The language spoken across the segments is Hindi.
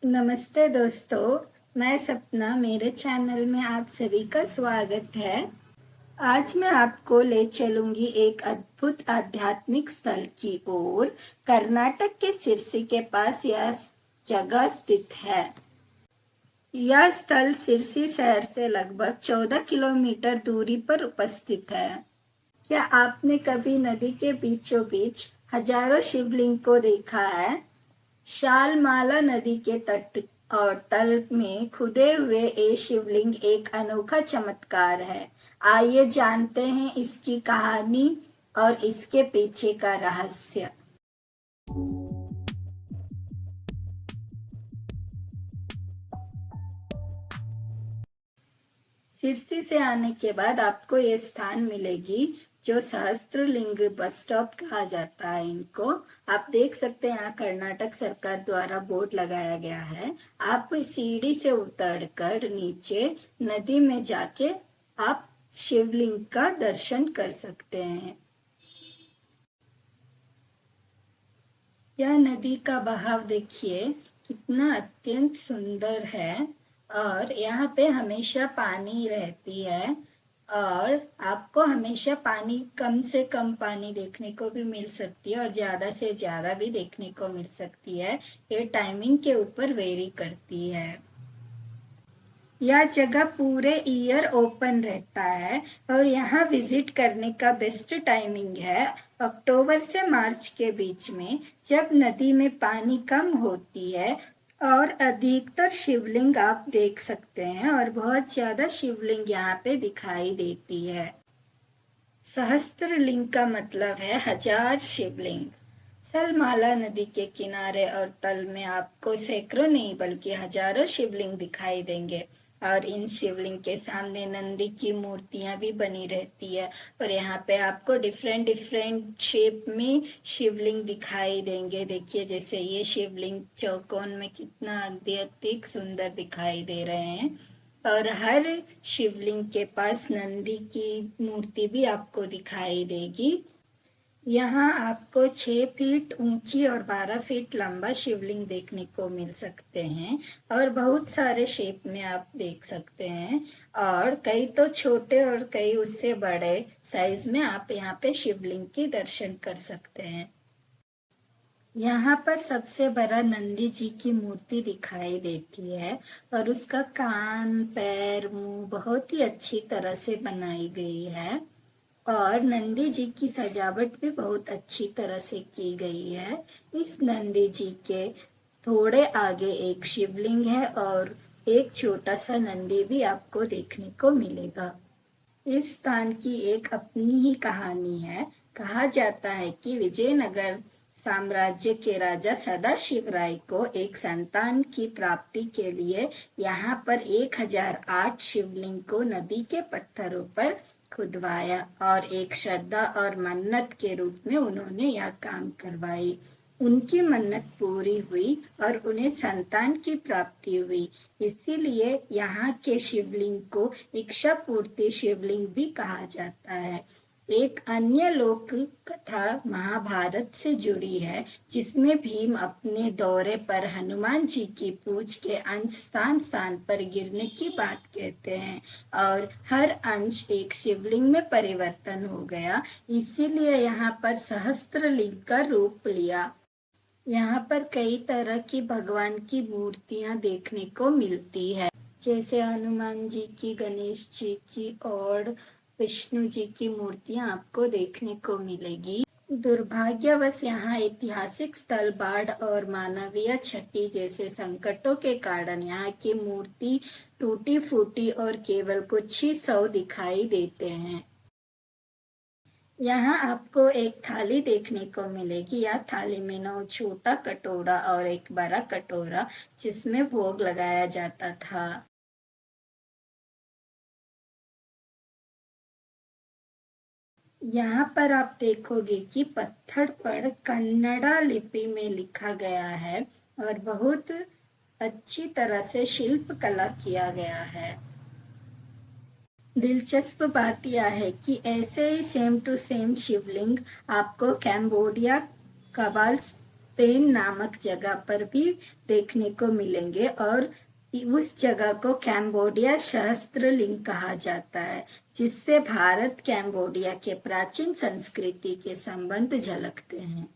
नमस्ते दोस्तों, मैं सपना। मेरे चैनल में आप सभी का स्वागत है। आज मैं आपको ले चलूंगी एक अद्भुत आध्यात्मिक स्थल की ओर। कर्नाटक के सिरसी के पास यह जगह स्थित है। यह स्थल सिरसी शहर से लगभग 14 किलोमीटर दूरी पर उपस्थित है। क्या आपने कभी नदी के बीचों बीच हजारों शिवलिंग को देखा है? शालमाला नदी के तट और तल में खुदे हुए ये शिवलिंग एक अनोखा चमत्कार है। आइए जानते हैं इसकी कहानी और इसके पीछे का रहस्य। सिरसी से आने के बाद आपको ये स्थान मिलेगी जो सहस्त्रलिंग बस स्टॉप कहा जाता है। इनको आप देख सकते हैं, यहाँ कर्नाटक सरकार द्वारा बोर्ड लगाया गया है। आप सीढ़ी से उतरकर नीचे नदी में जाके आप शिवलिंग का दर्शन कर सकते हैं। यह नदी का बहाव देखिए कितना अत्यंत सुंदर है और यहाँ पे हमेशा पानी रहती है और आपको हमेशा पानी, कम से कम पानी देखने को भी मिल सकती है और ज़्यादा से ज़्यादा भी देखने को मिल सकती है। ये टाइमिंग के ऊपर वेरी करती है। यह जगह पूरे ईयर ओपन रहता है और यहाँ विजिट करने का बेस्ट टाइमिंग है अक्टूबर से मार्च के बीच में, जब नदी में पानी कम होती है और अधिकतर शिवलिंग आप देख सकते हैं और बहुत ज्यादा शिवलिंग यहाँ पे दिखाई देती है। सहस्त्रलिंग का मतलब है हजार शिवलिंग। सलमाला नदी के किनारे और तल में आपको सैकड़ों नहीं बल्कि हजारों शिवलिंग दिखाई देंगे और इन शिवलिंग के सामने नंदी की मूर्तियां भी बनी रहती है और यहाँ पे आपको डिफरेंट डिफरेंट शेप में शिवलिंग दिखाई देंगे। देखिए, जैसे ये शिवलिंग चौकोन में कितना अत्यधिक सुंदर दिखाई दे रहे हैं और हर शिवलिंग के पास नंदी की मूर्ति भी आपको दिखाई देगी। यहाँ आपको 6 फीट ऊंची और 12 फीट लंबा शिवलिंग देखने को मिल सकते हैं और बहुत सारे शेप में आप देख सकते हैं और कई तो छोटे और कई उससे बड़े साइज में आप यहाँ पे शिवलिंग की दर्शन कर सकते हैं। यहाँ पर सबसे बड़ा नंदी जी की मूर्ति दिखाई देती है और उसका कान, पैर, मुंह बहुत ही अच्छी तरह से बनाई गई है और नंदी जी की सजावट भी बहुत अच्छी तरह से की गई है। इस नंदी जी के थोड़े आगे एक शिवलिंग है और एक छोटा सा नंदी भी आपको देखने को मिलेगा। इस स्थान की एक अपनी ही कहानी है। कहा जाता है कि विजयनगर साम्राज्य के राजा सदाशिव राय को एक संतान की प्राप्ति के लिए यहाँ पर 1008 शिवलिंग को नदी के पत्थरों पर खुदवाया और एक श्रद्धा और मन्नत के रूप में उन्होंने यह काम करवाई। उनकी मन्नत पूरी हुई और उन्हें संतान की प्राप्ति हुई। इसीलिए यहाँ के शिवलिंग को इच्छा पूर्ति शिवलिंग भी कहा जाता है। एक अन्य लोक कथा महाभारत से जुड़ी है, जिसमें भीम अपने दौरे पर हनुमान जी की पूंछ के अंश स्थान स्थान पर गिरने की बात कहते हैं और हर अंश एक शिवलिंग में परिवर्तन हो गया। इसीलिए यहाँ पर सहस्त्रलिंग का रूप लिया। यहाँ पर कई तरह की भगवान की मूर्तियां देखने को मिलती है, जैसे हनुमान जी की, गणेश जी की और विष्णु जी की मूर्तियां आपको देखने को मिलेगी। दुर्भाग्यवश यहाँ ऐतिहासिक स्थल, बाढ़ और मानवीय क्षति जैसे संकटों के कारण यहाँ की मूर्ति टूटी फूटी और केवल कुछ ही 100 दिखाई देते हैं। यहाँ आपको एक थाली देखने को मिलेगी। यह थाली में 9 छोटा कटोरा और एक बड़ा कटोरा जिसमें भोग लगाया जाता था। यहाँ पर आप देखोगे कि पत्थर पर कन्नड़ा लिपि में लिखा गया है और बहुत अच्छी तरह से शिल्प कला किया गया है। दिलचस्प बात यह है कि ऐसे ही सेम टू सेम शिवलिंग आपको कैम्बोडिया, कबाल पेन नामक जगह पर भी देखने को मिलेंगे और उस जगह को कैम्बोडिया सहस्त्रलिंग कहा जाता है, जिससे भारत कैम्बोडिया के प्राचीन संस्कृति के संबंध झलकते हैं।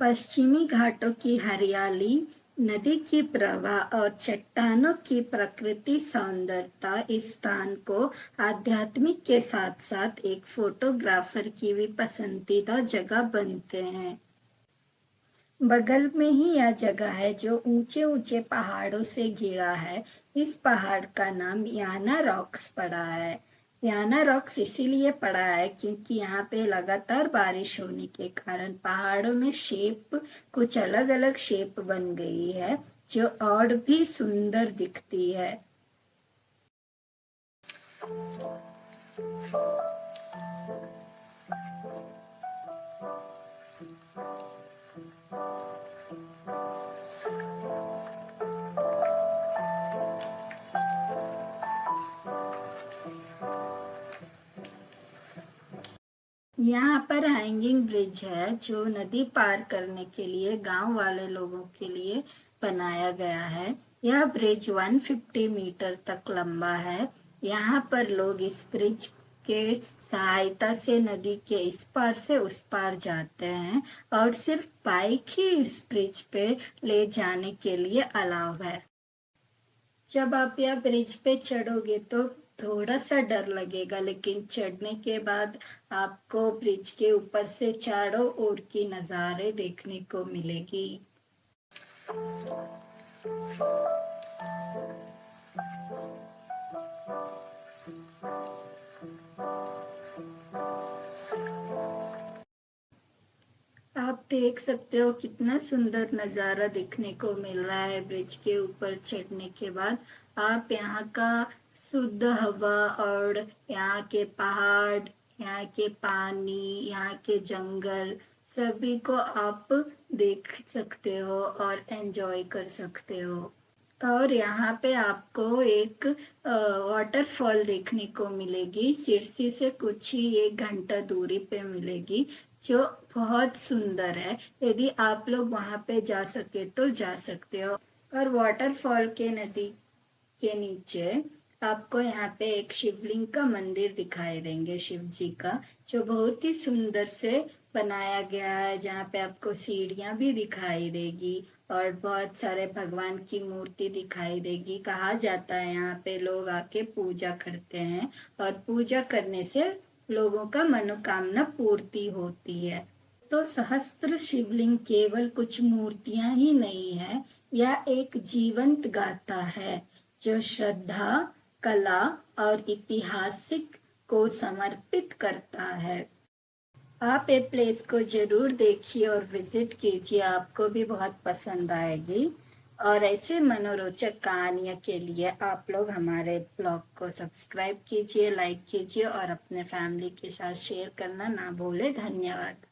पश्चिमी घाटों की हरियाली, नदी की प्रवाह और चट्टानों की प्रकृति सौंदर्यता इस स्थान को आध्यात्मिक के साथ साथ एक फोटोग्राफर की भी पसंदीदा जगह बनते हैं। बगल में ही यह जगह है जो ऊंचे ऊंचे पहाड़ों से घिरा है। इस पहाड़ का नाम याना रॉक्स पड़ा है। याना रॉक्स इसीलिए पड़ा है क्योंकि यहाँ पे लगातार बारिश होने के कारण पहाड़ों में शेप कुछ अलग अलग शेप बन गई है, जो और भी सुंदर दिखती है। यहाँ पर हैंगिंग ब्रिज है जो नदी पार करने के लिए गांव वाले लोगों के लिए बनाया गया है। यह ब्रिज 150 मीटर तक लंबा है। यहाँ पर लोग इस ब्रिज के सहायता से नदी के इस पार से उस पार जाते हैं और सिर्फ बाइक ही इस ब्रिज पे ले जाने के लिए अलाउ है। जब आप यह ब्रिज पे चढ़ोगे तो थोड़ा सा डर लगेगा, लेकिन चढ़ने के बाद आपको ब्रिज के ऊपर से चारों ओर की नज़ारे देखने को मिलेगी। आप देख सकते हो कितना सुंदर नज़ारा देखने को मिल रहा है ब्रिज के ऊपर चढ़ने के बाद। आप यहाँ का शुद्ध हवा और यहाँ के पहाड़, यहाँ के पानी, यहाँ के जंगल सभी को आप देख सकते हो और एंजॉय कर सकते हो। और यहाँ पे आपको एक वाटरफॉल देखने को मिलेगी, सिरसी से कुछ ही 1 घंटा दूरी पे मिलेगी, जो बहुत सुंदर है। यदि आप लोग वहाँ पे जा सके तो जा सकते हो। और वाटरफॉल के नदी के नीचे आपको यहाँ पे एक शिवलिंग का मंदिर दिखाई देंगे, शिव जी का, जो बहुत ही सुंदर से बनाया गया है, जहाँ पे आपको सीढ़ियाँ भी दिखाई देगी और बहुत सारे भगवान की मूर्ति दिखाई देगी। कहा जाता है यहाँ पे लोग आके पूजा करते हैं और पूजा करने से लोगों का मनोकामना पूर्ति होती है। तो सहस्त्र शिवलिंग केवल कुछ मूर्तियां ही नहीं है, यह एक जीवंत गाथा है जो श्रद्धा, कला और ऐतिहासिक को समर्पित करता है। आप ये प्लेस को जरूर देखिए और विजिट कीजिए, आपको भी बहुत पसंद आएगी। और ऐसे मनोरोचक कहानियों के लिए आप लोग हमारे ब्लॉग को सब्सक्राइब कीजिए, लाइक कीजिए और अपने फैमिली के साथ शेयर करना ना भूलें। धन्यवाद।